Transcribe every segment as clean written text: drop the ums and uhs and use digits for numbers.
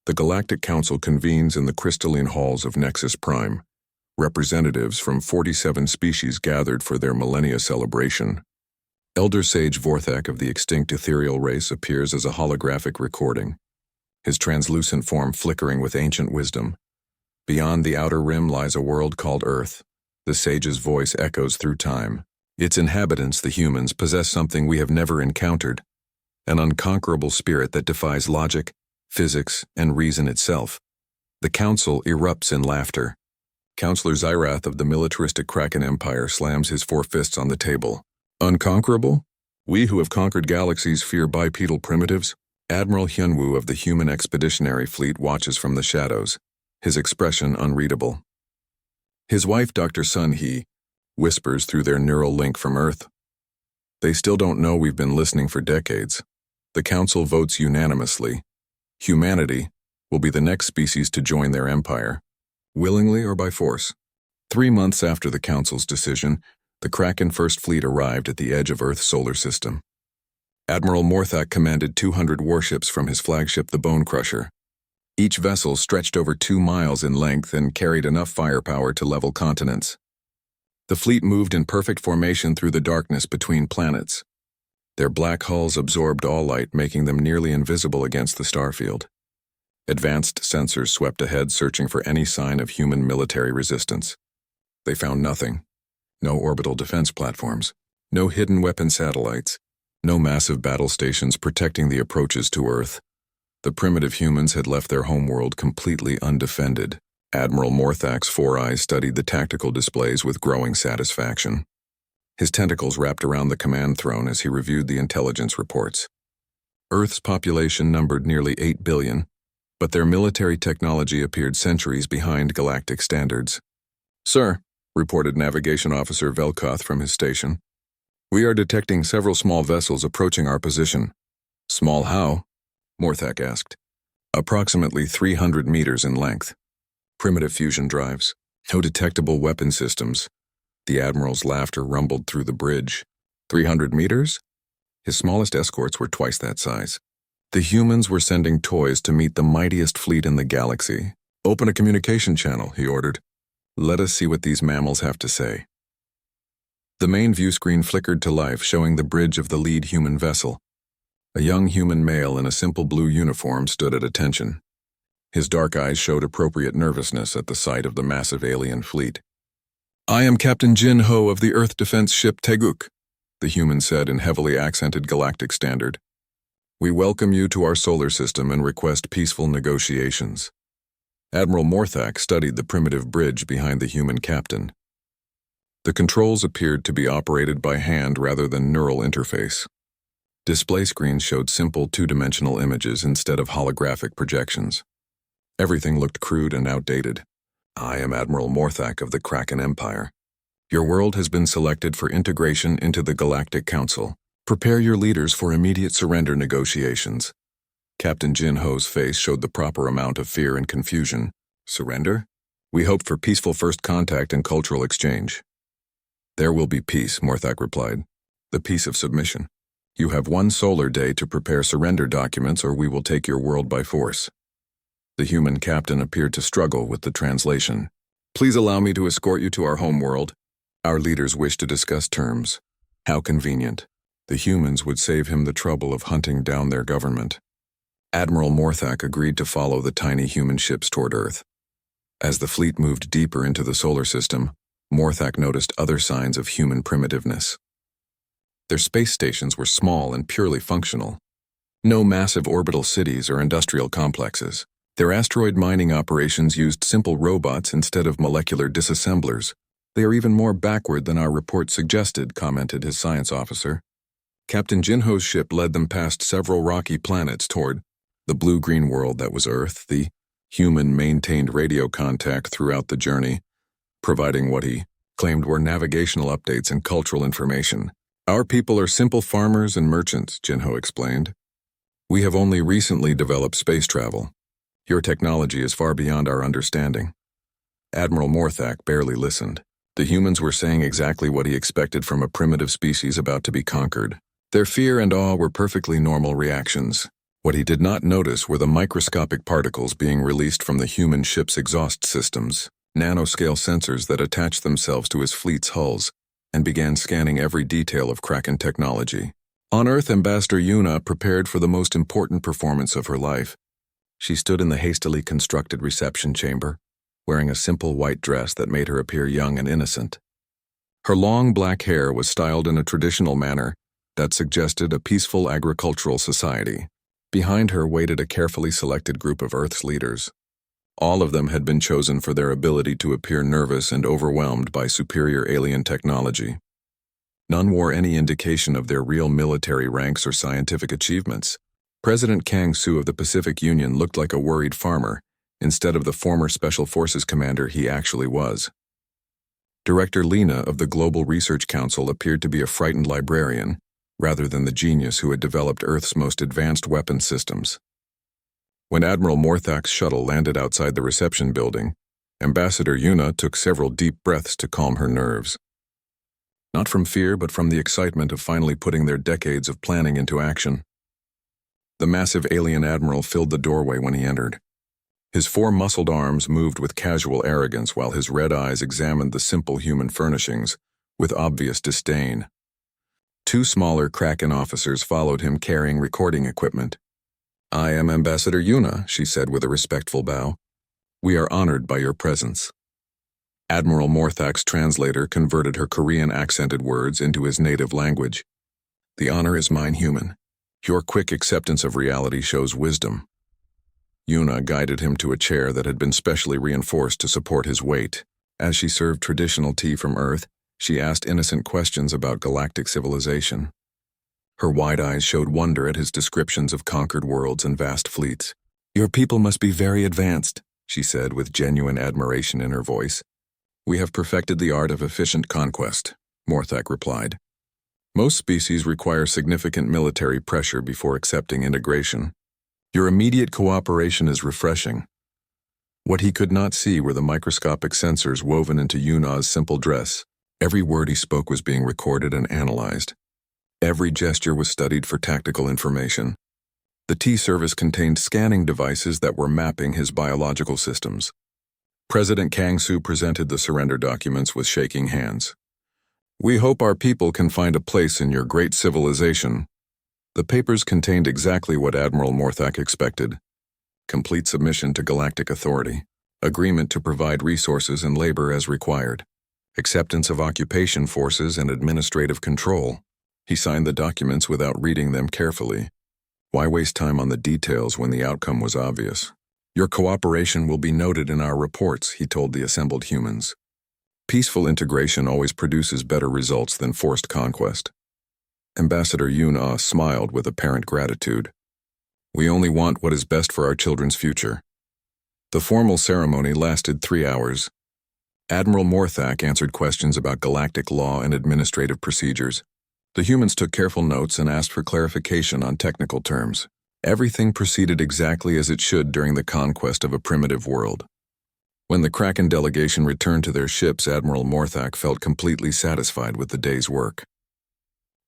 The Galactic Council convenes in the crystalline halls of Nexus Prime. Representatives from 47 species gathered for their millennia celebration. Elder Sage Vorthak of the extinct ethereal race appears as a holographic recording, his translucent form flickering with ancient wisdom. Beyond the outer rim lies a world called Earth. The sage's voice echoes through time. Its inhabitants, the humans, possess something we have never encountered, an unconquerable spirit that defies logic, physics, and reason itself. The council erupts in laughter. Counselor Zyrath of the militaristic Kraken Empire slams his four fists on the table. Unconquerable? We who have conquered galaxies fear bipedal primitives? Admiral Hyunwoo of the Human Expeditionary Fleet watches from the shadows, his expression unreadable. His wife, Dr. Sun Hee, whispers through their neural link from Earth. They still don't know we've been listening for decades. The Council votes unanimously. Humanity will be the next species to join their empire, willingly or by force. 3 months after the Council's decision, the Kraken First Fleet arrived at the edge of Earth's solar system. Admiral Morthak commanded 200 warships from his flagship, the Bone Crusher. Each vessel stretched over 2 miles in length and carried enough firepower to level continents. The fleet moved in perfect formation through the darkness between planets. Their black hulls absorbed all light, making them nearly invisible against the starfield. Advanced sensors swept ahead, searching for any sign of human military resistance. They found nothing. No orbital defense platforms, no hidden weapon satellites, no massive battle stations protecting the approaches to Earth. The primitive humans had left their homeworld completely undefended. Admiral Morthak's 4 eyes studied the tactical displays with growing satisfaction. His tentacles wrapped around the command throne as he reviewed the intelligence reports. Earth's population numbered nearly 8 billion, but their military technology appeared centuries behind galactic standards. "Sir," reported Navigation Officer Velkoth from his station, "we are detecting several small vessels approaching our position." "Small how?" Morthak asked. "Approximately 300 meters in length. Primitive fusion drives. No detectable weapon systems." The Admiral's laughter rumbled through the bridge. 300 meters? His smallest escorts were twice that size. The humans were sending toys to meet the mightiest fleet in the galaxy. "Open a communication channel," he ordered. "Let us see what these mammals have to say." The main view screen flickered to life, showing the bridge of the lead human vessel. A young human male in a simple blue uniform stood at attention. His dark eyes showed appropriate nervousness at the sight of the massive alien fleet. "I am Captain Jin Ho of the Earth defense ship Teguk," the human said in heavily accented galactic standard. "We welcome you to our solar system and request peaceful negotiations." Admiral Morthak studied the primitive bridge behind the human captain. The controls appeared to be operated by hand rather than neural interface. Display screens showed simple 2-dimensional images instead of holographic projections. Everything looked crude and outdated. "I am Admiral Morthak of the Kraken Empire. Your world has been selected for integration into the Galactic Council. Prepare your leaders for immediate surrender negotiations." Captain Jin Ho's face showed the proper amount of fear and confusion. "Surrender? We hope for peaceful first contact and cultural exchange." "There will be peace," Morthak replied. "The peace of submission. You have 1 solar day to prepare surrender documents or we will take your world by force." The human captain appeared to struggle with the translation. "Please allow me to escort you to our home world. Our leaders wish to discuss terms." How convenient. The humans would save him the trouble of hunting down their government. Admiral Morthak agreed to follow the tiny human ships toward Earth. As the fleet moved deeper into the solar system, Morthak noticed other signs of human primitiveness. Their space stations were small and purely functional. No massive orbital cities or industrial complexes. Their asteroid mining operations used simple robots instead of molecular disassemblers. "They are even more backward than our report suggested," commented his science officer. Captain Jinho's ship led them past several rocky planets toward the blue-green world that was Earth. The human maintained radio contact throughout the journey, providing what he claimed were navigational updates and cultural information. "Our people are simple farmers and merchants," Jinho explained. "We have only recently developed space travel. Your technology is far beyond our understanding." Admiral Morthak barely listened. The humans were saying exactly what he expected from a primitive species about to be conquered. Their fear and awe were perfectly normal reactions. What he did not notice were the microscopic particles being released from the human ship's exhaust systems, nanoscale sensors that attached themselves to his fleet's hulls and began scanning every detail of Kraken technology. On Earth, Ambassador Yuna prepared for the most important performance of her life. She stood in the hastily constructed reception chamber, wearing a simple white dress that made her appear young and innocent. Her long black hair was styled in a traditional manner that suggested a peaceful agricultural society. Behind her waited a carefully selected group of Earth's leaders. All of them had been chosen for their ability to appear nervous and overwhelmed by superior alien technology. None wore any indication of their real military ranks or scientific achievements. President Kang Su of the Pacific Union looked like a worried farmer, instead of the former Special Forces commander he actually was. Director Lena of the Global Research Council appeared to be a frightened librarian, rather than the genius who had developed Earth's most advanced weapon systems. When Admiral Morthak's shuttle landed outside the reception building, Ambassador Yuna took several deep breaths to calm her nerves. Not from fear, but from the excitement of finally putting their decades of planning into action. The massive alien admiral filled the doorway when he entered. His four muscled arms moved with casual arrogance while his red eyes examined the simple human furnishings with obvious disdain. Two smaller Kraken officers followed him carrying recording equipment. "I am Ambassador Yuna," she said with a respectful bow. "We are honored by your presence." Admiral Morthak's translator converted her Korean-accented words into his native language. "The honor is mine, human. Your quick acceptance of reality shows wisdom." Yuna guided him to a chair that had been specially reinforced to support his weight. As she served traditional tea from Earth, she asked innocent questions about galactic civilization. Her wide eyes showed wonder at his descriptions of conquered worlds and vast fleets. "Your people must be very advanced," she said with genuine admiration in her voice. "We have perfected the art of efficient conquest," Morthak replied. "Most species require significant military pressure before accepting integration. Your immediate cooperation is refreshing." What he could not see were the microscopic sensors woven into Yuna's simple dress. Every word he spoke was being recorded and analyzed. Every gesture was studied for tactical information. The T-service contained scanning devices that were mapping his biological systems. President Kang Su presented the surrender documents with shaking hands. "We hope our people can find a place in your great civilization." The papers contained exactly what Admiral Morthak expected. Complete submission to Galactic Authority, agreement to provide resources and labor as required, acceptance of occupation forces and administrative control. He signed the documents without reading them carefully. Why waste time on the details when the outcome was obvious? "Your cooperation will be noted in our reports," he told the assembled humans. Peaceful integration always produces better results than forced conquest. Ambassador Yuna smiled with apparent gratitude. "We only want what is best for our children's future." The formal ceremony lasted 3 hours. Admiral Morthak answered questions about galactic law and administrative procedures. The humans took careful notes and asked for clarification on technical terms. Everything proceeded exactly as it should during the conquest of a primitive world. When the Kraken delegation returned to their ships, Admiral Morthak felt completely satisfied with the day's work.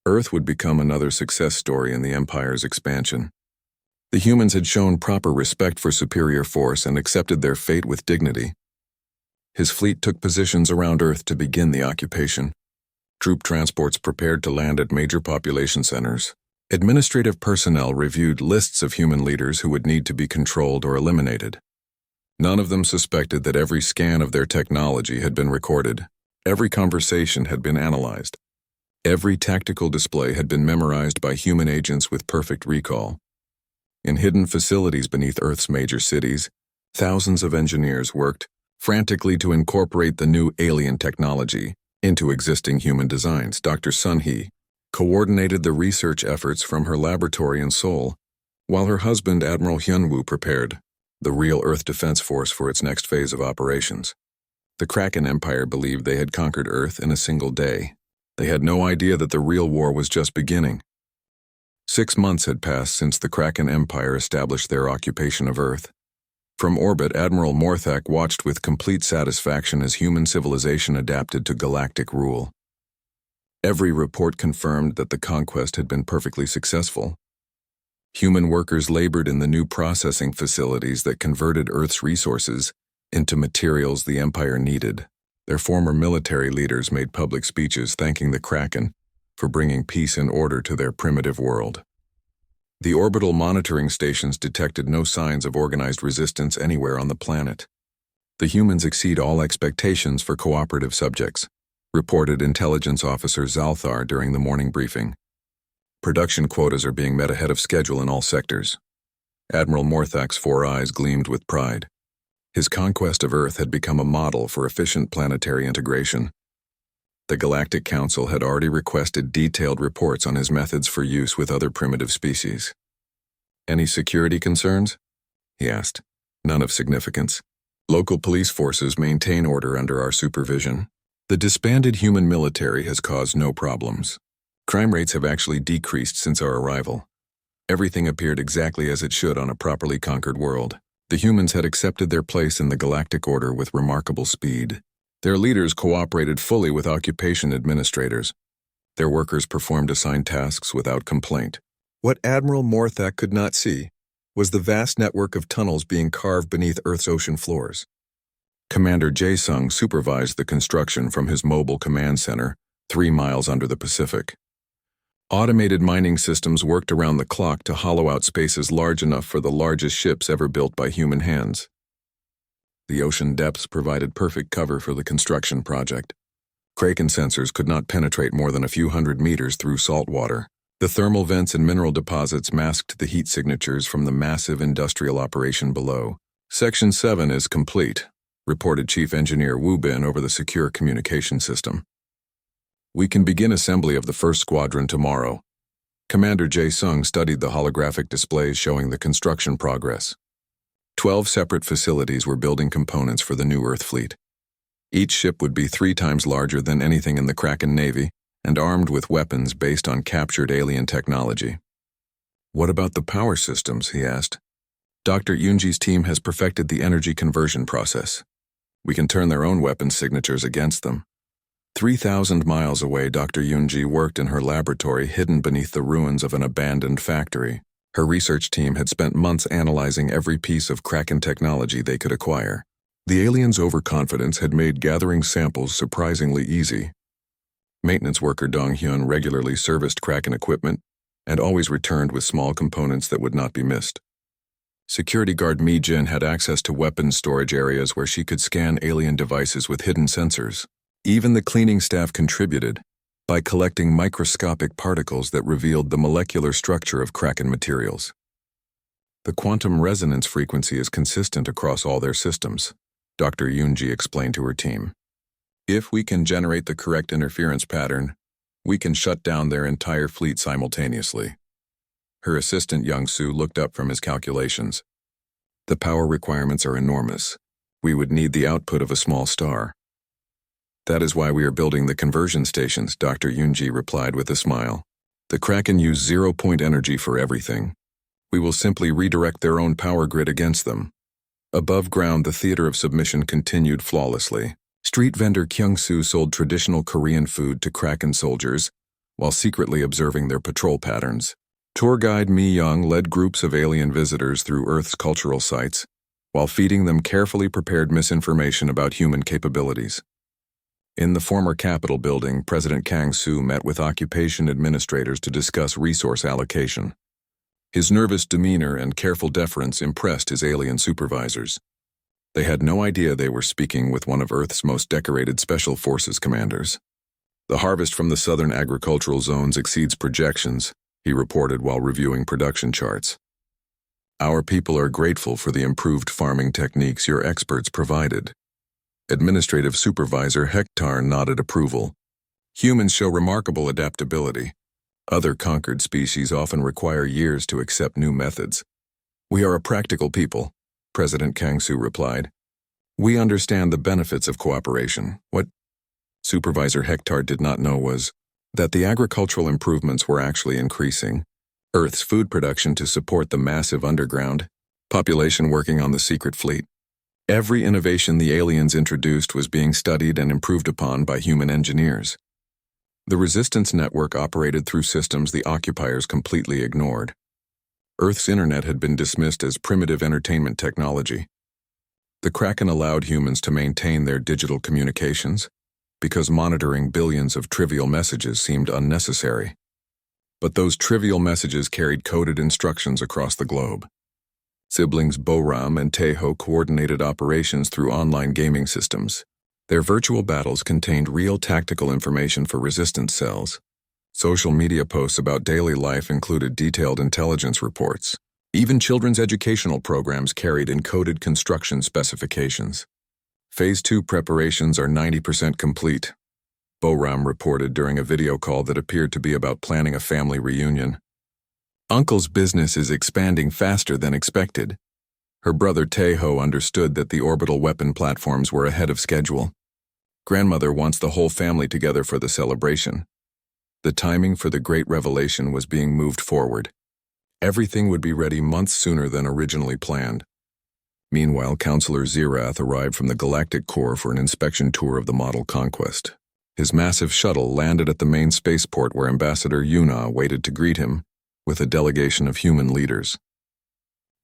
Earth would become another success story in the Empire's expansion. The humans had shown proper respect for superior force and accepted their fate with dignity. His fleet took positions around Earth to begin the occupation. Troop transports prepared to land at major population centers. Administrative personnel reviewed lists of human leaders who would need to be controlled or eliminated. None of them suspected that every scan of their technology had been recorded. Every conversation had been analyzed. Every tactical display had been memorized by human agents with perfect recall. In hidden facilities beneath Earth's major cities, thousands of engineers worked frantically to incorporate the new alien technology into existing human designs. Dr. Sun-hee coordinated the research efforts from her laboratory in Seoul, while her husband, Admiral Hyun-woo, prepared the real Earth Defense Force for its next phase of operations. The Kraken Empire believed they had conquered Earth in a single day. They had no idea that the real war was just beginning. 6 months had passed since the Kraken Empire established their occupation of Earth. From orbit, Admiral Morthak watched with complete satisfaction as human civilization adapted to galactic rule. Every report confirmed that the conquest had been perfectly successful. Human workers labored in the new processing facilities that converted Earth's resources into materials the Empire needed. Their former military leaders made public speeches thanking the Kraken for bringing peace and order to their primitive world. The orbital monitoring stations detected no signs of organized resistance anywhere on the planet. The humans exceed all expectations for cooperative subjects, reported Intelligence Officer Zalthar during the morning briefing. Production quotas are being met ahead of schedule in all sectors. Admiral Morthak's 4 eyes gleamed with pride. His conquest of Earth had become a model for efficient planetary integration. The Galactic Council had already requested detailed reports on his methods for use with other primitive species. "Any security concerns?" he asked. "None of significance. Local police forces maintain order under our supervision. The disbanded human military has caused no problems. Crime rates have actually decreased since our arrival. Everything appeared exactly as it should on a properly conquered world. The humans had accepted their place in the galactic order with remarkable speed. Their leaders cooperated fully with occupation administrators. Their workers performed assigned tasks without complaint. What Admiral Morthak could not see was the vast network of tunnels being carved beneath Earth's ocean floors. Commander Jae-sung supervised the construction from his mobile command center 3 miles under the Pacific. Automated mining systems worked around the clock to hollow out spaces large enough for the largest ships ever built by human hands. The ocean depths provided perfect cover for the construction project. Kraken sensors could not penetrate more than a few hundred meters through salt water. The thermal vents and mineral deposits masked the heat signatures from the massive industrial operation below. "Section 7 is complete," reported Chief Engineer Wu Bin over the secure communication system. "We can begin assembly of the first squadron tomorrow." Commander Jae-sung studied the holographic displays showing the construction progress. 12 separate facilities were building components for the new Earth fleet. Each ship would be 3 times larger than anything in the Kraken Navy and armed with weapons based on captured alien technology. "What about the power systems?" he asked. "Dr. Yunji's team has perfected the energy conversion process. We can turn their own weapon signatures against them." 3,000 miles away, Dr. Yunji worked in her laboratory hidden beneath the ruins of an abandoned factory. Her research team had spent months analyzing every piece of Kraken technology they could acquire. The aliens' overconfidence had made gathering samples surprisingly easy. Maintenance worker Dong Hyun regularly serviced Kraken equipment and always returned with small components that would not be missed. Security guard Mi Jin had access to weapons storage areas where she could scan alien devices with hidden sensors. Even the cleaning staff contributed by collecting microscopic particles that revealed the molecular structure of Kraken materials. "The quantum resonance frequency is consistent across all their systems," Dr. Yunji explained to her team. "If we can generate the correct interference pattern, we can shut down their entire fleet simultaneously." Her assistant Young-soo looked up from his calculations. "The power requirements are enormous. We would need the output of a small star." "That is why we are building the conversion stations," Dr. Yunji replied with a smile. "The Kraken use zero-point energy for everything. We will simply redirect their own power grid against them." Above ground, the theater of submission continued flawlessly. Street vendor Kyung-soo sold traditional Korean food to Kraken soldiers while secretly observing their patrol patterns. Tour guide Mi Young led groups of alien visitors through Earth's cultural sites while feeding them carefully prepared misinformation about human capabilities. In the former Capitol building, President Kang-soo met with occupation administrators to discuss resource allocation. His nervous demeanor and careful deference impressed his alien supervisors. They had no idea they were speaking with one of Earth's most decorated Special Forces commanders. "The harvest from the southern agricultural zones exceeds projections," he reported while reviewing production charts. "Our people are grateful for the improved farming techniques your experts provided." Administrative Supervisor Hector nodded approval. "Humans show remarkable adaptability. Other conquered species often require years to accept new methods. We are a practical people," President Kang-soo replied. "We understand the benefits of cooperation." What Supervisor Hector did not know was that the agricultural improvements were actually increasing Earth's food production to support the massive underground population working on the secret fleet. Every innovation the aliens introduced was being studied and improved upon by human engineers. The resistance network operated through systems the occupiers completely ignored. Earth's internet had been dismissed as primitive entertainment technology. The Kraken allowed humans to maintain their digital communications because monitoring billions of trivial messages seemed unnecessary. But those trivial messages carried coded instructions across the globe. Siblings Boram and Teho coordinated operations through online gaming systems. Their virtual battles contained real tactical information for resistance cells. Social media posts about daily life included detailed intelligence reports. Even children's educational programs carried encoded construction specifications. Phase 2 preparations are 90% complete, Boram reported during a video call that appeared to be about planning a family reunion. Uncle's business is expanding faster than expected. Her brother Teho understood that the orbital weapon platforms were ahead of schedule. Grandmother wants the whole family together for the celebration. The timing for the great revelation was being moved forward. Everything would be ready months sooner than originally planned. Meanwhile, Counselor Zirath arrived from the Galactic Core for an inspection tour of the model Conquest. His massive shuttle landed at the main spaceport where Ambassador Yuna waited to greet him with a delegation of human leaders.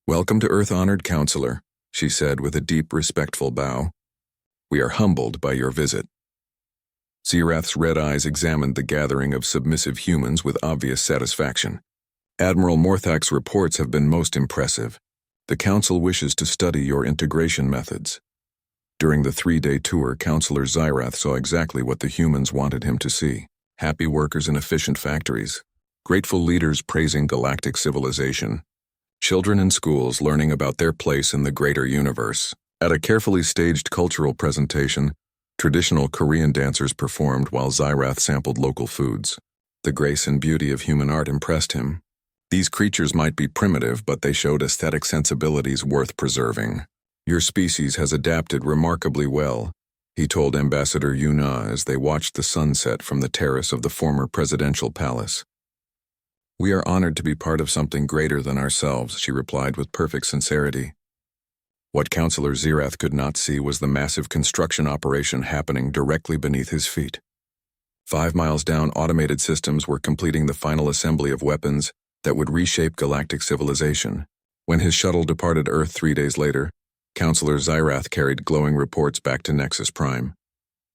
"Welcome to Earth, honored Counselor," she said with a deep, respectful bow. "We are humbled by your visit." Zirath's red eyes examined the gathering of submissive humans with obvious satisfaction. "Admiral Morthak's reports have been most impressive. The Council wishes to study your integration methods." During the 3-day tour, Counselor Zirath saw exactly what the humans wanted him to see. Happy workers in efficient factories. Grateful leaders praising galactic civilization. Children in schools learning about their place in the greater universe. At a carefully staged cultural presentation, traditional Korean dancers performed while Zirath sampled local foods. The grace and beauty of human art impressed him. These creatures might be primitive, but they showed aesthetic sensibilities worth preserving. "Your species has adapted remarkably well," he told Ambassador Yuna as they watched the sunset from the terrace of the former presidential palace. "We are honored to be part of something greater than ourselves," she replied with perfect sincerity. What Counselor Zirath could not see was the massive construction operation happening directly beneath his feet. 5 miles down, automated systems were completing the final assembly of weapons that would reshape galactic civilization. When his shuttle departed Earth 3 days later, Counselor Zirath carried glowing reports back to Nexus Prime.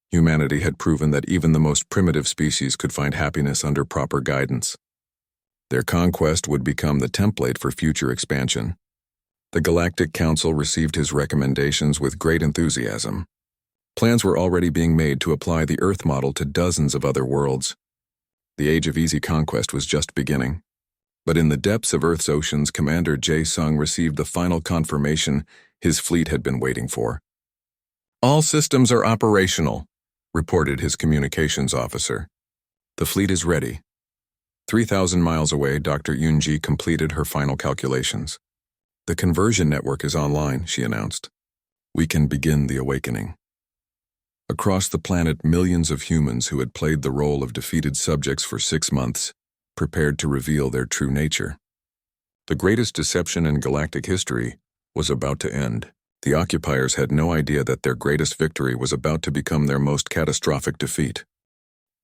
Humanity had proven that even the most primitive species could find happiness under proper guidance. Their conquest would become the template for future expansion. The Galactic Council received his recommendations with great enthusiasm. Plans were already being made to apply the Earth model to dozens of other worlds. The age of easy conquest was just beginning. But in the depths of Earth's oceans, Commander Jae-sung received the final confirmation his fleet had been waiting for. "All systems are operational," reported his communications officer. "The fleet is ready." 3,000 miles away, Dr. Yoonji completed her final calculations. "The conversion network is online," she announced. "We can begin the awakening." Across the planet, millions of humans who had played the role of defeated subjects for 6 months prepared to reveal their true nature. The greatest deception in galactic history was about to end. The occupiers had no idea that their greatest victory was about to become their most catastrophic defeat.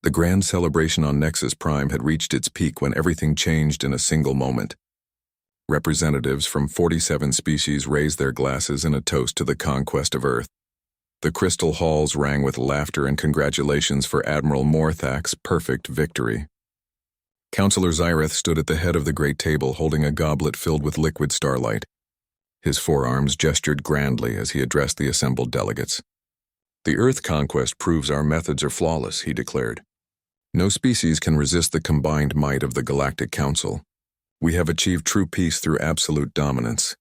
The grand celebration on Nexus Prime had reached its peak when everything changed in a single moment. Representatives from 47 species raised their glasses in a toast to the conquest of Earth. The crystal halls rang with laughter and congratulations for Admiral Morthak's perfect victory. Counselor Zirath stood at the head of the great table holding a goblet filled with liquid starlight. His forearms gestured grandly as he addressed the assembled delegates. "The Earth conquest proves our methods are flawless," he declared. "No species can resist the combined might of the Galactic Council. We have achieved true peace through absolute dominance."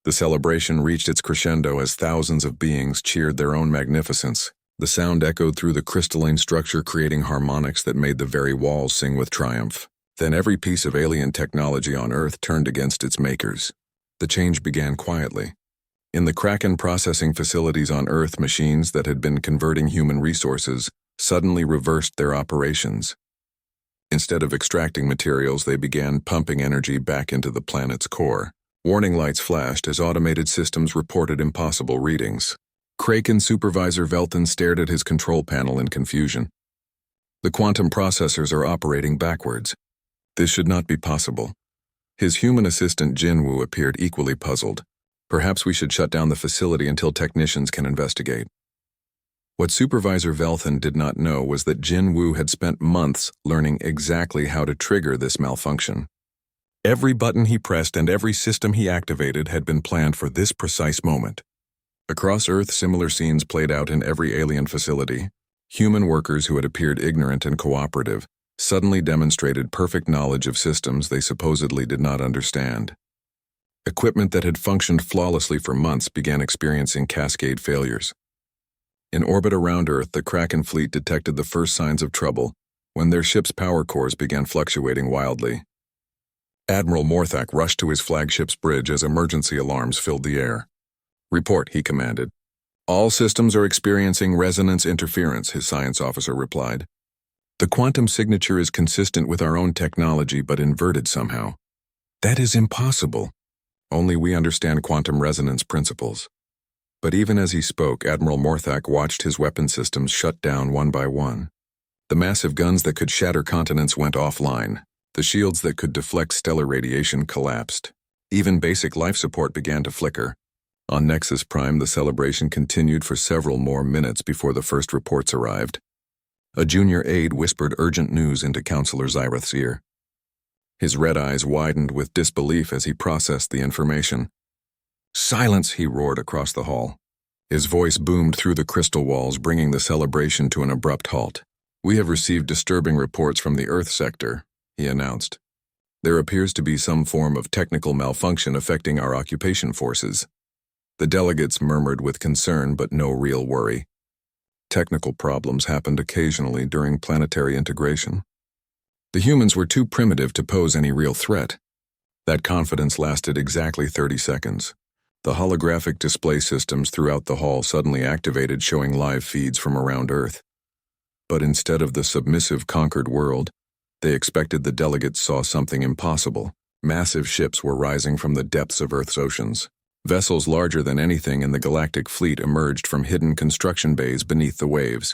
The celebration reached its crescendo as thousands of beings cheered their own magnificence. The sound echoed through the crystalline structure, creating harmonics that made the very walls sing with triumph. Then every piece of alien technology on Earth turned against its makers. The change began quietly. In the Kraken processing facilities on Earth, machines that had been converting human resources suddenly reversed their operations. Instead of extracting materials, they began pumping energy back into the planet's core. Warning lights flashed as automated systems reported impossible readings. Kraken Supervisor Velton stared at his control panel in confusion. "The quantum processors are operating backwards. This should not be possible." His human assistant Jinwoo appeared equally puzzled. Perhaps we should shut down the facility until technicians can investigate. What Supervisor Velthan did not know was that Jinwoo had spent months learning exactly how to trigger this malfunction. Every button he pressed and every system he activated had been planned for this precise moment. Across Earth, similar scenes played out in every alien facility. Human workers who had appeared ignorant and cooperative suddenly demonstrated perfect knowledge of systems they supposedly did not understand. Equipment that had functioned flawlessly for months began experiencing cascade failures. In orbit around Earth, the Kraken fleet detected the first signs of trouble when their ship's power cores began fluctuating wildly. Admiral Morthak rushed to his flagship's bridge as emergency alarms filled the air. "Report," he commanded. "All systems are experiencing resonance interference," his science officer replied. "The quantum signature is consistent with our own technology but inverted somehow." "That is impossible. Only we understand quantum resonance principles." But even as he spoke, Admiral Morthak watched his weapon systems shut down one by one. The massive guns that could shatter continents went offline. The shields that could deflect stellar radiation collapsed. Even basic life support began to flicker. On Nexus Prime, the celebration continued for several more minutes before the first reports arrived. A junior aide whispered urgent news into Counselor Zyreth's ear. His red eyes widened with disbelief as he processed the information. "Silence!" he roared across the hall. His voice boomed through the crystal walls, bringing the celebration to an abrupt halt. "We have received disturbing reports from the Earth sector," he announced. "There appears to be some form of technical malfunction affecting our occupation forces." The delegates murmured with concern but no real worry. Technical problems happened occasionally during planetary integration. The humans were too primitive to pose any real threat. That confidence lasted exactly 30 seconds. The holographic display systems throughout the hall suddenly activated, showing live feeds from around Earth. But instead of the submissive, conquered world, they expected the delegates saw something impossible. Massive ships were rising from the depths of Earth's oceans. Vessels larger than anything in the galactic fleet emerged from hidden construction bays beneath the waves.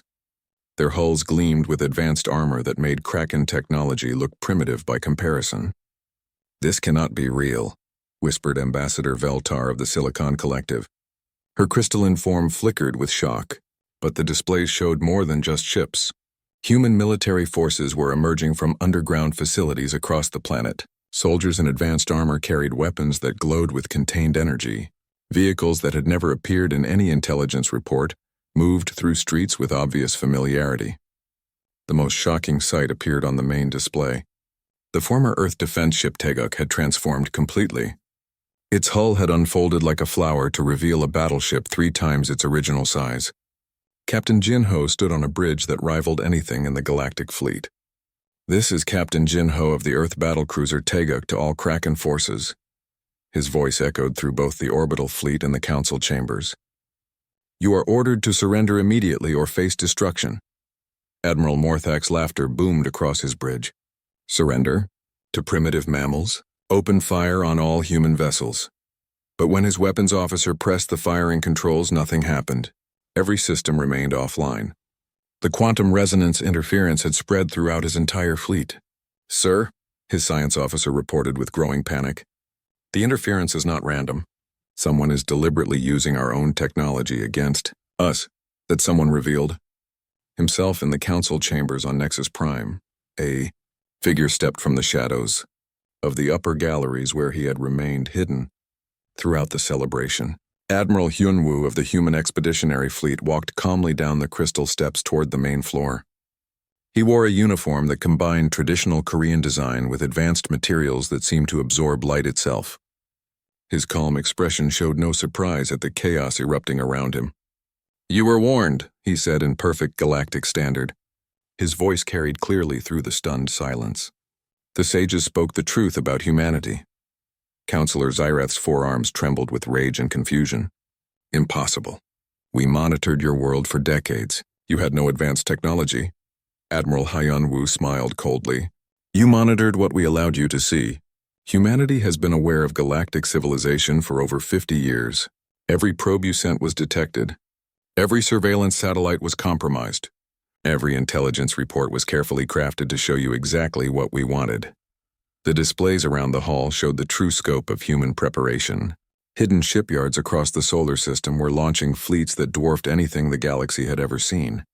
Their hulls gleamed with advanced armor that made Kraken technology look primitive by comparison. "This cannot be real," whispered Ambassador Veltar of the Silicon Collective. Her crystalline form flickered with shock, but the displays showed more than just ships. Human military forces were emerging from underground facilities across the planet. Soldiers in advanced armor carried weapons that glowed with contained energy. Vehicles that had never appeared in any intelligence report moved through streets with obvious familiarity. The most shocking sight appeared on the main display. The former Earth defense ship Teguk had transformed completely. Its hull had unfolded like a flower to reveal a battleship 3 times its original size. Captain Jinho stood on a bridge that rivaled anything in the galactic fleet. "This is Captain Jinho of the Earth battlecruiser Teguk to all Kraken forces." His voice echoed through both the orbital fleet and the council chambers. "You are ordered to surrender immediately or face destruction." Admiral Morthak's laughter boomed across his bridge. "Surrender? To primitive mammals? Open fire on all human vessels." But when his weapons officer pressed the firing controls, nothing happened. Every system remained offline. The quantum resonance interference had spread throughout his entire fleet. "Sir," his science officer reported with growing panic, "the interference is not random. Someone is deliberately using our own technology against us." That someone revealed himself in the council chambers on Nexus Prime. A figure stepped from the shadows of the upper galleries where he had remained hidden throughout the celebration. Admiral Hyunwoo of the Human Expeditionary Fleet walked calmly down the crystal steps toward the main floor. He wore a uniform that combined traditional Korean design with advanced materials that seemed to absorb light itself. His calm expression showed no surprise at the chaos erupting around him. "You were warned," he said in perfect galactic standard. His voice carried clearly through the stunned silence. The sages spoke the truth about humanity. Counselor Zyreth's forearms trembled with rage and confusion. "Impossible. We monitored your world for decades. You had no advanced technology." Admiral Hyunwoo smiled coldly. "You monitored what we allowed you to see. Humanity has been aware of galactic civilization for over 50 years. Every probe you sent was detected. Every surveillance satellite was compromised. Every intelligence report was carefully crafted to show you exactly what we wanted. The displays around the hall showed the true scope of human preparation. Hidden shipyards across the solar system were launching fleets that dwarfed anything the galaxy had ever seen.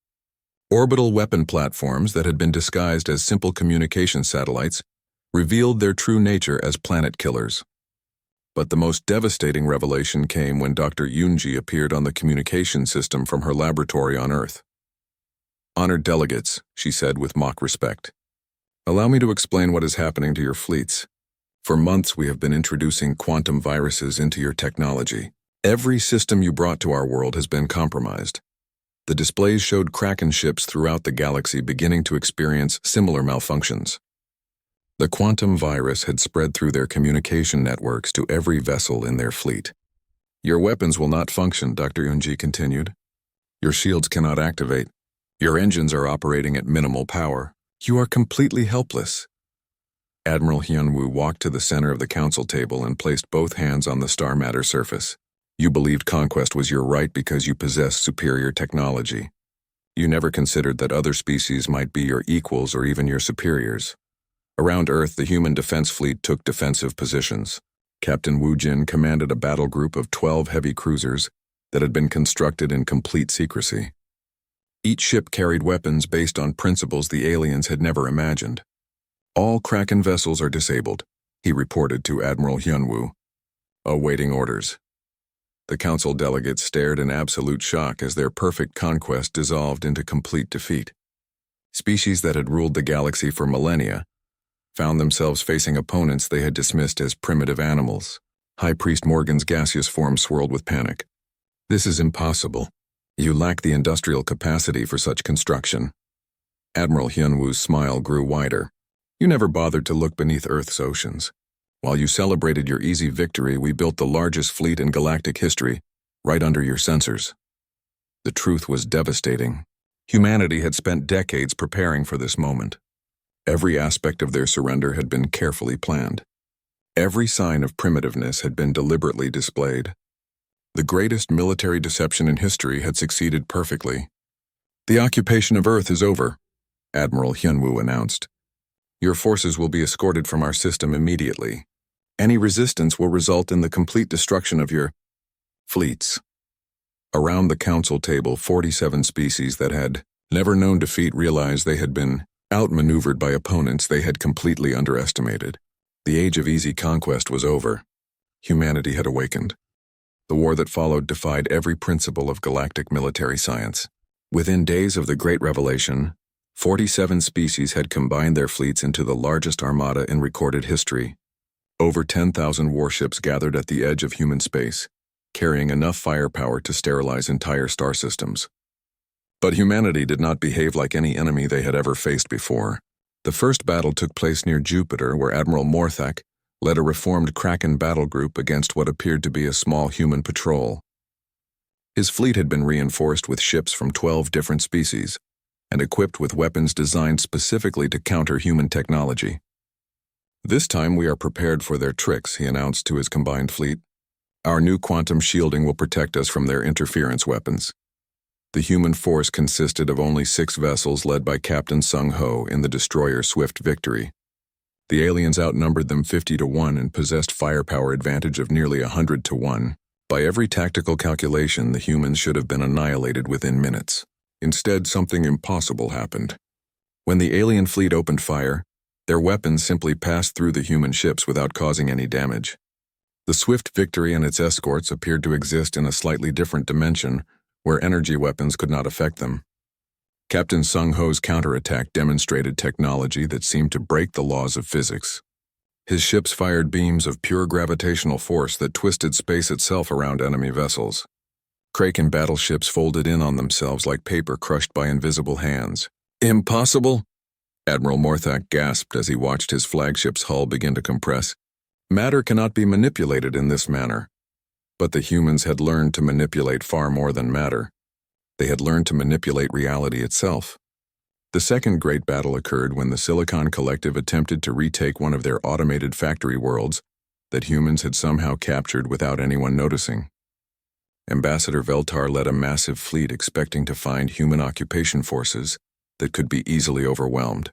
Orbital weapon platforms that had been disguised as simple communication satellites revealed their true nature as planet killers. But the most devastating revelation came when Dr. Yunji appeared on the communication system from her laboratory on Earth. "Honored delegates," she said with mock respect, "allow me to explain what is happening to your fleets. For months we have been introducing quantum viruses into your technology. Every system you brought to our world has been compromised." The displays showed Kraken ships throughout the galaxy beginning to experience similar malfunctions. The quantum virus had spread through their communication networks to every vessel in their fleet. "Your weapons will not function," Dr. Yunji continued. "Your shields cannot activate. Your engines are operating at minimal power. You are completely helpless." Admiral Hyunwoo walked to the center of the council table and placed both hands on the star matter surface. "You believed conquest was your right because you possessed superior technology. You never considered that other species might be your equals or even your superiors. Around Earth, the human defense fleet took defensive positions. Captain Wu Jin commanded a battle group of 12 heavy cruisers that had been constructed in complete secrecy. Each ship carried weapons based on principles the aliens had never imagined. "All Kraken vessels are disabled," he reported to Admiral Hyunwoo, awaiting orders. The council delegates stared in absolute shock as their perfect conquest dissolved into complete defeat. Species that had ruled the galaxy for millennia found themselves facing opponents they had dismissed as primitive animals. High Priest Morgan's gaseous form swirled with panic. "This is impossible. You lack the industrial capacity for such construction." Admiral Hyunwoo's smile grew wider. "You never bothered to look beneath Earth's oceans. While you celebrated your easy victory, we built the largest fleet in galactic history, right under your sensors." The truth was devastating. Humanity had spent decades preparing for this moment. Every aspect of their surrender had been carefully planned. Every sign of primitiveness had been deliberately displayed. The greatest military deception in history had succeeded perfectly. "The occupation of Earth is over," Admiral Hyunwoo announced. "Your forces will be escorted from our system immediately. Any resistance will result in the complete destruction of your fleets." Around the council table, 47 species that had never known defeat realized they had been outmaneuvered by opponents they had completely underestimated. The age of easy conquest was over. Humanity had awakened. The war that followed defied every principle of galactic military science. Within days of the Great Revelation, 47 species had combined their fleets into the largest armada in recorded history. Over 10,000 warships gathered at the edge of human space, carrying enough firepower to sterilize entire star systems. But humanity did not behave like any enemy they had ever faced before. The first battle took place near Jupiter, where Admiral Morthak led a reformed Kraken battle group against what appeared to be a small human patrol. His fleet had been reinforced with ships from 12 different species, and equipped with weapons designed specifically to counter human technology. "This time we are prepared for their tricks," he announced to his combined fleet. "Our new quantum shielding will protect us from their interference weapons." The human force consisted of only 6 vessels led by Captain Sung-ho in the destroyer Swift Victory. The aliens outnumbered them 50-1 and possessed firepower advantage of nearly 100-1. By every tactical calculation, the humans should have been annihilated within minutes. Instead, something impossible happened. When the alien fleet opened fire, their weapons simply passed through the human ships without causing any damage. The Swift Victory and its escorts appeared to exist in a slightly different dimension, where energy weapons could not affect them. Captain Sung-ho's counterattack demonstrated technology that seemed to break the laws of physics. His ships fired beams of pure gravitational force that twisted space itself around enemy vessels. Kraken battleships folded in on themselves like paper crushed by invisible hands. "Impossible?" Admiral Morthak gasped as he watched his flagship's hull begin to compress. "Matter cannot be manipulated in this manner." But the humans had learned to manipulate far more than matter. They had learned to manipulate reality itself. The second great battle occurred when the Silicon Collective attempted to retake one of their automated factory worlds that humans had somehow captured without anyone noticing. Ambassador Veltar led a massive fleet expecting to find human occupation forces that could be easily overwhelmed.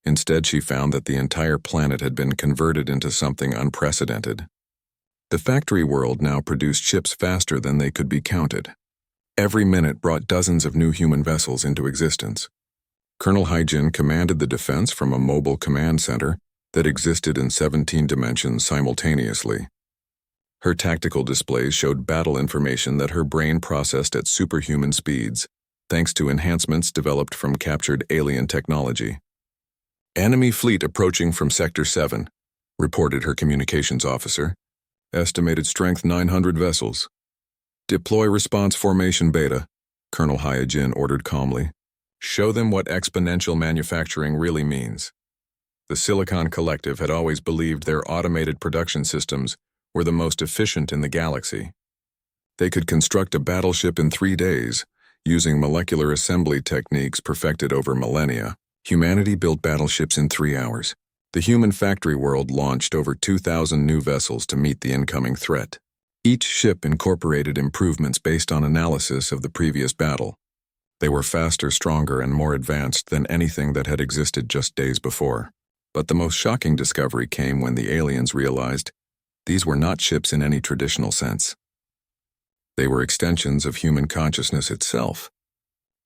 Instead, she found that the entire planet had been converted into something unprecedented. The factory world now produced ships faster than they could be counted. Every minute brought dozens of new human vessels into existence. Colonel Hyjin commanded the defense from a mobile command center that existed in 17 dimensions simultaneously. Her tactical displays showed battle information that her brain processed at superhuman speeds, thanks to enhancements developed from captured alien technology. "Enemy fleet approaching from Sector 7, reported her communications officer. "Estimated strength 900 vessels. "Deploy response formation beta," Colonel Hyjin ordered calmly. "Show them what exponential manufacturing really means." The Silicon Collective had always believed their automated production systems were the most efficient in the galaxy. They could construct a battleship in 3 days, using molecular assembly techniques perfected over millennia. Humanity built battleships in 3 hours. The human factory world launched over 2,000 new vessels to meet the incoming threat. Each ship incorporated improvements based on analysis of the previous battle. They were faster, stronger, and more advanced than anything that had existed just days before. But the most shocking discovery came when the aliens realized these were not ships in any traditional sense. They were extensions of human consciousness itself.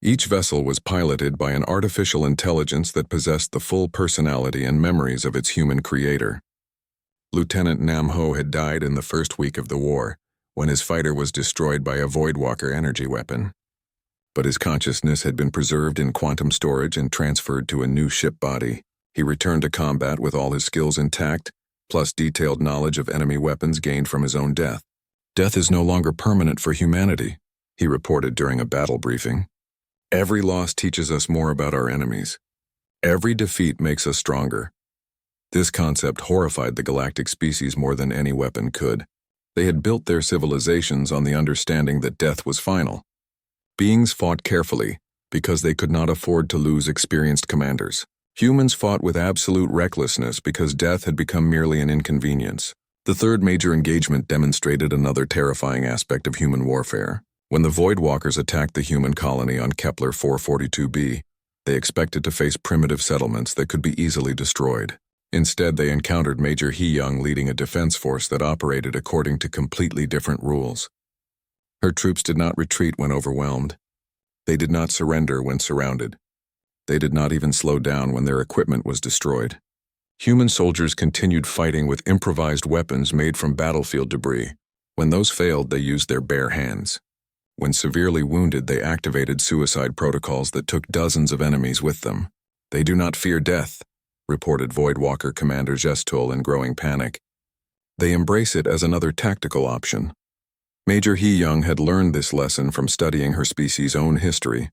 Each vessel was piloted by an artificial intelligence that possessed the full personality and memories of its human creator. Lieutenant Nam Ho had died in the first week of the war, when his fighter was destroyed by a Voidwalker energy weapon. But his consciousness had been preserved in quantum storage and transferred to a new ship body. He returned to combat with all his skills intact, plus detailed knowledge of enemy weapons gained from his own death. "Death is no longer permanent for humanity," he reported during a battle briefing. "Every loss teaches us more about our enemies. Every defeat makes us stronger." This concept horrified the galactic species more than any weapon could. They had built their civilizations on the understanding that death was final. Beings fought carefully because they could not afford to lose experienced commanders. Humans fought with absolute recklessness because death had become merely an inconvenience. The third major engagement demonstrated another terrifying aspect of human warfare. When the Voidwalkers attacked the human colony on Kepler 442b, they expected to face primitive settlements that could be easily destroyed. Instead, they encountered Major Hee-young leading a defense force that operated according to completely different rules. Her troops did not retreat when overwhelmed. They did not surrender when surrounded. They did not even slow down when their equipment was destroyed. Human soldiers continued fighting with improvised weapons made from battlefield debris. When those failed, they used their bare hands. When severely wounded, they activated suicide protocols that took dozens of enemies with them. "They do not fear death," reported Voidwalker Commander Gestul in growing panic. "They embrace it as another tactical option." Major Hee-young had learned this lesson from studying her species' own history.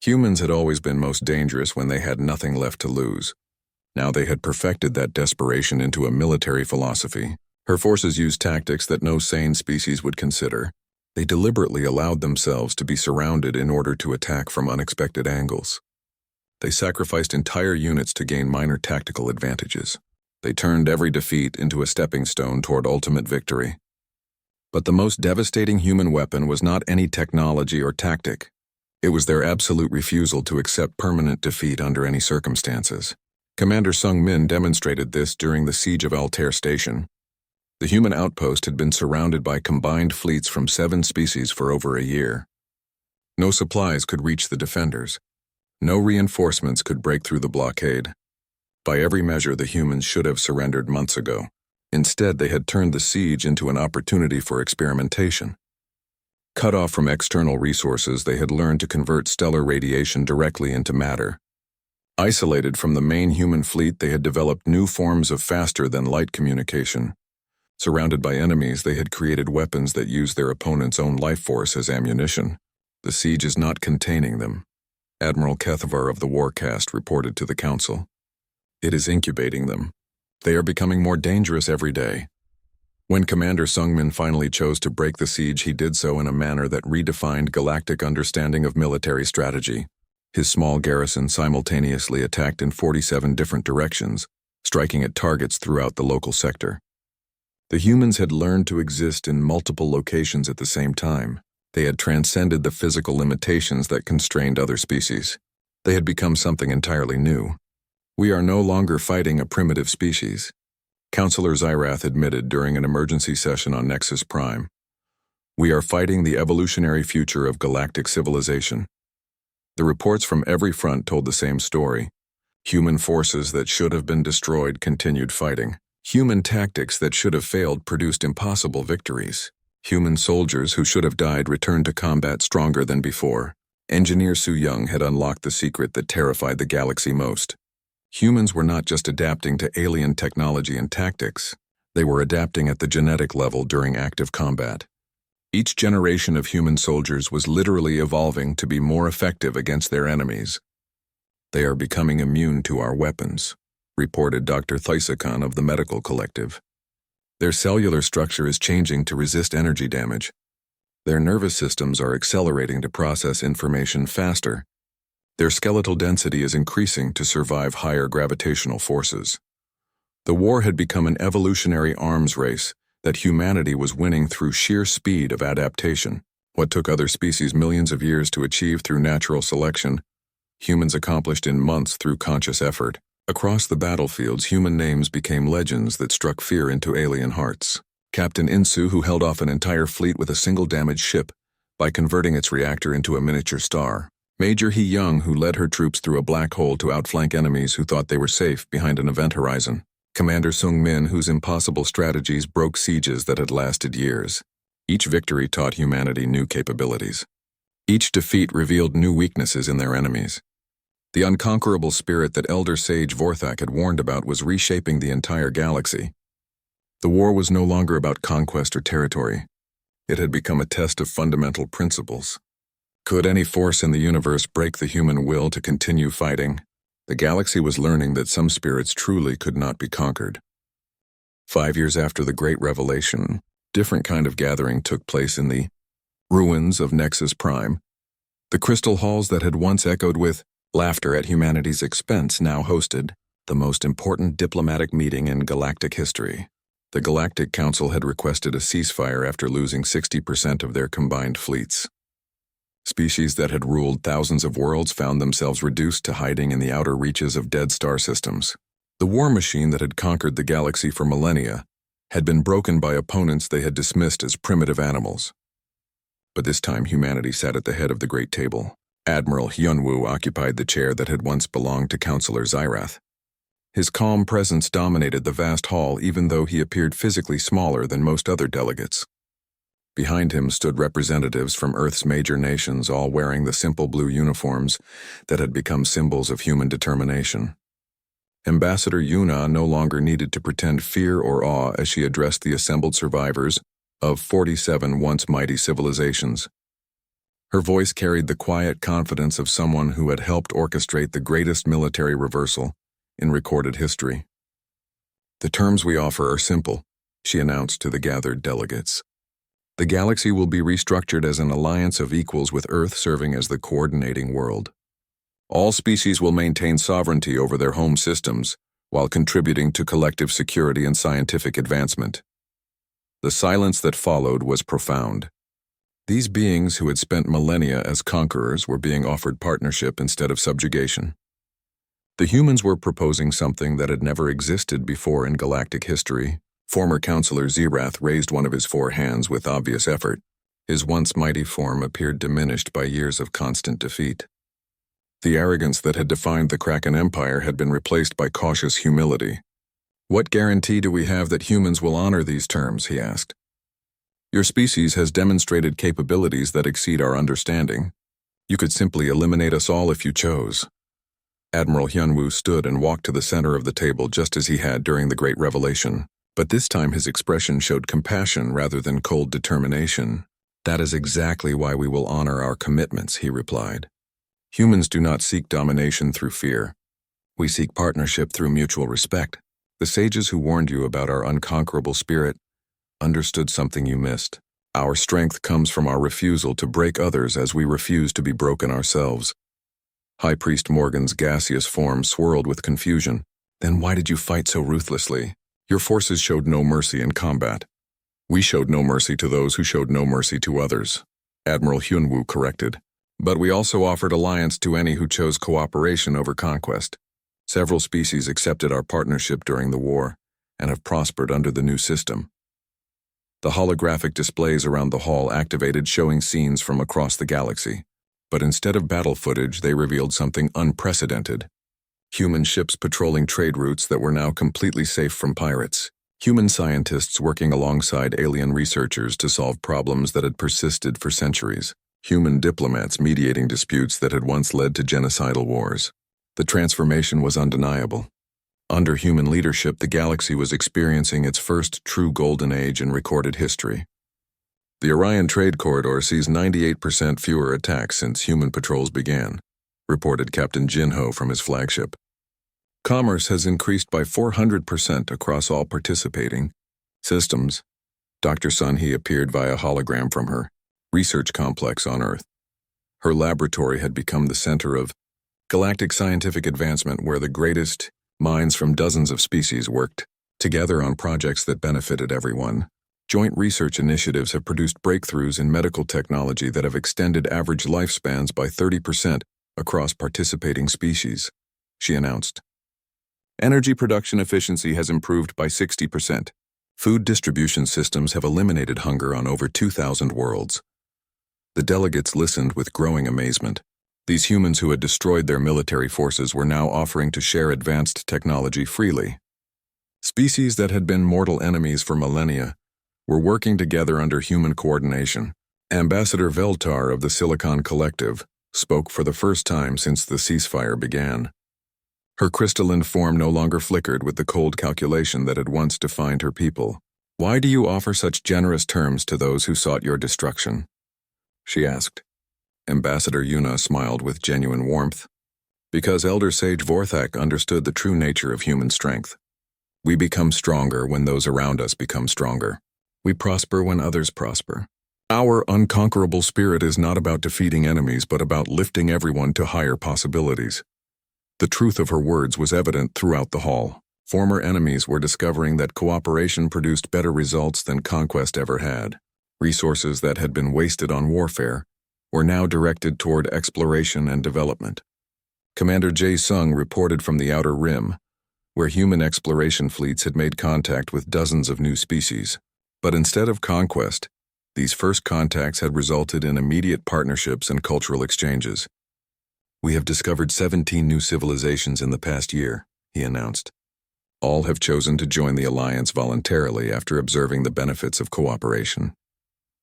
Humans had always been most dangerous when they had nothing left to lose. Now they had perfected that desperation into a military philosophy. Her forces used tactics that no sane species would consider. They deliberately allowed themselves to be surrounded in order to attack from unexpected angles. They sacrificed entire units to gain minor tactical advantages. They turned every defeat into a stepping stone toward ultimate victory. But the most devastating human weapon was not any technology or tactic. It was their absolute refusal to accept permanent defeat under any circumstances. Commander Sung Min demonstrated this during the siege of Altair Station. The human outpost had been surrounded by combined fleets from 7 species for over a year. No supplies could reach the defenders. No reinforcements could break through the blockade. By every measure, the humans should have surrendered months ago. Instead, they had turned the siege into an opportunity for experimentation. Cut off from external resources, they had learned to convert stellar radiation directly into matter. Isolated from the main human fleet, they had developed new forms of faster-than-light communication. Surrounded by enemies, they had created weapons that used their opponent's own life force as ammunition. "The siege is not containing them," Admiral Kethavar of the Warcast reported to the Council. "It is incubating them. They are becoming more dangerous every day." When Commander Sungmin finally chose to break the siege, he did so in a manner that redefined galactic understanding of military strategy. His small garrison simultaneously attacked in 47 different directions, striking at targets throughout the local sector. The humans had learned to exist in multiple locations at the same time. They had transcended the physical limitations that constrained other species. They had become something entirely new. We are no longer fighting a primitive species, Counselor Zyrath admitted during an emergency session on Nexus Prime. We are fighting the evolutionary future of galactic civilization. The reports from every front told the same story. Human forces that should have been destroyed continued fighting. Human tactics that should have failed produced impossible victories. Human soldiers who should have died returned to combat stronger than before. Engineer Su Young had unlocked the secret that terrified the galaxy most. Humans were not just adapting to alien technology and tactics. They were adapting at the genetic level during active combat. Each generation of human soldiers was literally evolving to be more effective against their enemies. They are becoming immune to our weapons, reported Dr. Thysicon of the Medical Collective. Their cellular structure is changing to resist energy damage. Their nervous systems are accelerating to process information faster. Their skeletal density is increasing to survive higher gravitational forces. The war had become an evolutionary arms race that humanity was winning through sheer speed of adaptation. What took other species millions of years to achieve through natural selection, humans accomplished in months through conscious effort. Across the battlefields, human names became legends that struck fear into alien hearts. Captain Insu, who held off an entire fleet with a single damaged ship by converting its reactor into a miniature star. Major He Young, who led her troops through a black hole to outflank enemies who thought they were safe behind an event horizon. Commander Sung Min, whose impossible strategies broke sieges that had lasted years. Each victory taught humanity new capabilities. Each defeat revealed new weaknesses in their enemies. The unconquerable spirit that Elder Sage Vorthak had warned about was reshaping the entire galaxy. The war was no longer about conquest or territory. It had become a test of fundamental principles. Could any force in the universe break the human will to continue fighting? The galaxy was learning that some spirits truly could not be conquered. 5 years after the Great Revelation, different kind of gathering took place in the ruins of Nexus Prime. The crystal halls that had once echoed with laughter at humanity's expense now hosted the most important diplomatic meeting in galactic history. The Galactic Council had requested a ceasefire after losing 60% of their combined fleets. Species that had ruled thousands of worlds found themselves reduced to hiding in the outer reaches of dead star systems. The war machine that had conquered the galaxy for millennia had been broken by opponents they had dismissed as primitive animals. But this time humanity sat at the head of the great table. Admiral Hyunwoo occupied the chair that had once belonged to Counselor Zyrath. His calm presence dominated the vast hall even though he appeared physically smaller than most other delegates. Behind him stood representatives from Earth's major nations, all wearing the simple blue uniforms that had become symbols of human determination. Ambassador Yuna no longer needed to pretend fear or awe as she addressed the assembled survivors of 47 once mighty civilizations. Her voice carried the quiet confidence of someone who had helped orchestrate the greatest military reversal in recorded history. "The terms we offer are simple," she announced to the gathered delegates. "The galaxy will be restructured as an alliance of equals with Earth serving as the coordinating world. All species will maintain sovereignty over their home systems while contributing to collective security and scientific advancement." The silence that followed was profound. These beings who had spent millennia as conquerors were being offered partnership instead of subjugation. The humans were proposing something that had never existed before in galactic history. Former Counselor Zyrath raised one of his 4 hands with obvious effort. His once mighty form appeared diminished by years of constant defeat. The arrogance that had defined the Kraken Empire had been replaced by cautious humility. "What guarantee do we have that humans will honor these terms?" he asked. "Your species has demonstrated capabilities that exceed our understanding. You could simply eliminate us all if you chose." Admiral Hyunwoo stood and walked to the center of the table just as he had during the Great Revelation. But this time his expression showed compassion rather than cold determination. "That is exactly why we will honor our commitments," he replied. "Humans do not seek domination through fear. We seek partnership through mutual respect. The sages who warned you about our unconquerable spirit understood something you missed. Our strength comes from our refusal to break others as we refuse to be broken ourselves." High Priest Morgan's gaseous form swirled with confusion. "Then why did you fight so ruthlessly? Your forces showed no mercy in combat." "We showed no mercy to those who showed no mercy to others," Admiral Hyunwoo corrected. "But we also offered alliance to any who chose cooperation over conquest. Several species accepted our partnership during the war and have prospered under the new system. The holographic displays around the hall activated, showing scenes from across the galaxy. But instead of battle footage, they revealed something unprecedented. Human ships patrolling trade routes that were now completely safe from pirates. Human scientists working alongside alien researchers to solve problems that had persisted for centuries. Human diplomats mediating disputes that had once led to genocidal wars. The transformation was undeniable. Under human leadership, the galaxy was experiencing its first true golden age in recorded history. The Orion Trade Corridor sees 98% fewer attacks since human patrols began, reported Captain Jinho from his flagship. Commerce has increased by 400% across all participating systems. Dr. Sun-hee appeared via hologram from her research complex on Earth. Her laboratory had become the center of galactic scientific advancement, where the greatest minds from dozens of species worked together on projects that benefited everyone. Joint research initiatives have produced breakthroughs in medical technology that have extended average lifespans by 30% across participating species, she announced. Energy production efficiency has improved by 60%. Food distribution systems have eliminated hunger on over 2,000 worlds. The delegates listened with growing amazement. These humans who had destroyed their military forces were now offering to share advanced technology freely. Species that had been mortal enemies for millennia were working together under human coordination. Ambassador Veltar of the Silicon Collective spoke for the first time since the ceasefire began. Her crystalline form no longer flickered with the cold calculation that had once defined her people. "Why do you offer such generous terms to those who sought your destruction?" she asked. Ambassador Yuna smiled with genuine warmth. "Because Elder Sage Vorthak understood the true nature of human strength. We become stronger when those around us become stronger. We prosper when others prosper. Our unconquerable spirit is not about defeating enemies, but about lifting everyone to higher possibilities." The truth of her words was evident throughout the hall. Former enemies were discovering that cooperation produced better results than conquest ever had. Resources that had been wasted on warfare were now directed toward exploration and development. Commander Jae Sung reported from the Outer Rim, where human exploration fleets had made contact with dozens of new species. But instead of conquest, these first contacts had resulted in immediate partnerships and cultural exchanges. "We have discovered 17 new civilizations in the past year," he announced. "All have chosen to join the alliance voluntarily after observing the benefits of cooperation."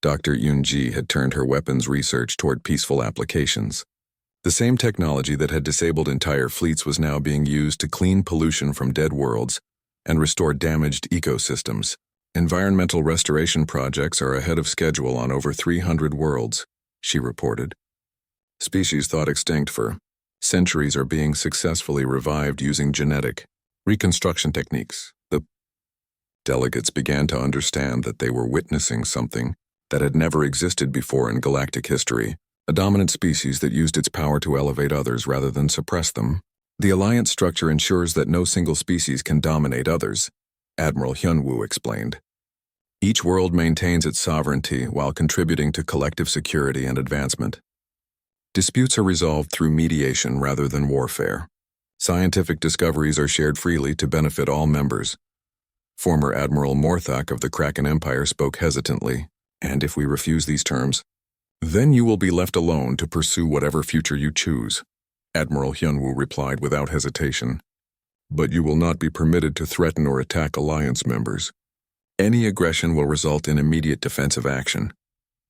Dr. Yoon-ji had turned her weapons research toward peaceful applications. The same technology that had disabled entire fleets was now being used to clean pollution from dead worlds and restore damaged ecosystems. "Environmental restoration projects are ahead of schedule on over 300 worlds," she reported. "Species thought extinct for centuries are being successfully revived using genetic reconstruction techniques." The delegates began to understand that they were witnessing something that had never existed before in galactic history, a dominant species that used its power to elevate others rather than suppress them. "The alliance structure ensures that no single species can dominate others," Admiral Hyun-woo explained. "Each world maintains its sovereignty while contributing to collective security and advancement. Disputes are resolved through mediation rather than warfare. Scientific discoveries are shared freely to benefit all members." Former Admiral Morthak of the Kraken Empire spoke hesitantly. "And if we refuse these terms, then you will be left alone to pursue whatever future you choose," Admiral Hyun-woo replied without hesitation. "But you will not be permitted to threaten or attack alliance members. Any aggression will result in immediate defensive action."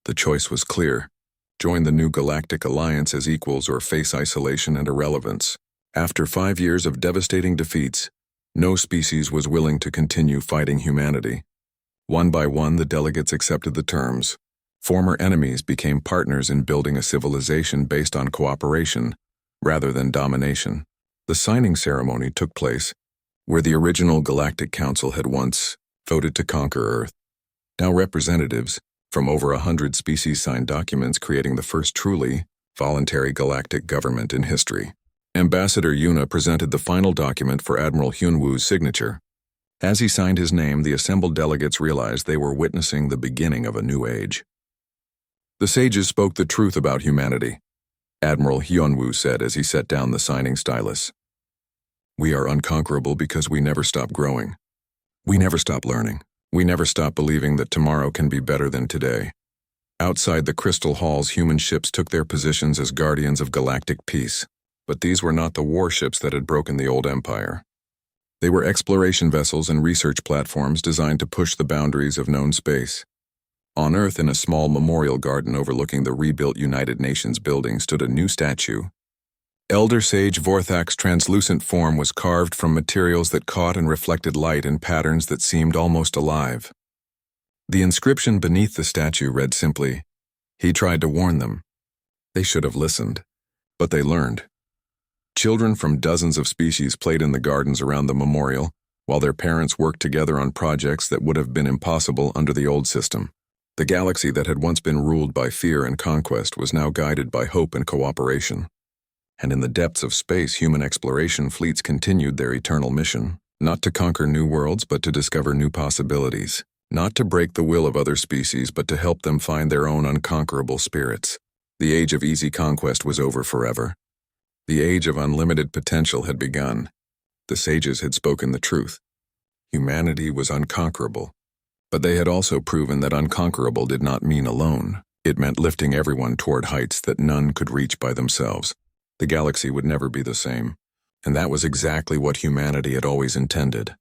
The choice was clear. Join the new galactic alliance as equals or face isolation and irrelevance. After 5 years of devastating defeats, no species was willing to continue fighting humanity. One by one, the delegates accepted the terms. Former enemies became partners in building a civilization based on cooperation rather than domination. The signing ceremony took place where the original Galactic Council had once voted to conquer Earth. Now representatives from over 100 species signed documents, creating the first truly voluntary galactic government in history. Ambassador Yuna presented the final document for Admiral Hyun-woo's signature. As he signed his name, the assembled delegates realized they were witnessing the beginning of a new age. "The sages spoke the truth about humanity," Admiral Hyun-woo said as he set down the signing stylus. We are unconquerable because we never stop growing. We never stop learning. We never stop believing that tomorrow can be better than today. Outside the crystal halls, human ships took their positions as guardians of galactic peace. But these were not the warships that had broken the old empire. They were exploration vessels and research platforms designed to push the boundaries of known space. On Earth, in a small memorial garden overlooking the rebuilt United Nations building, stood a new statue. Elder Sage Vorthak's translucent form was carved from materials that caught and reflected light in patterns that seemed almost alive. The inscription beneath the statue read simply, "He tried to warn them. They should have listened, but they learned." Children from dozens of species played in the gardens around the memorial, while their parents worked together on projects that would have been impossible under the old system. The galaxy that had once been ruled by fear and conquest was now guided by hope and cooperation. And in the depths of space, human exploration fleets continued their eternal mission, not to conquer new worlds, but to discover new possibilities, not to break the will of other species, but to help them find their own unconquerable spirits. The age of easy conquest was over forever. The age of unlimited potential had begun. The sages had spoken the truth. Humanity was unconquerable. But they had also proven that unconquerable did not mean alone. It meant lifting everyone toward heights that none could reach by themselves. The galaxy would never be the same. And that was exactly what humanity had always intended.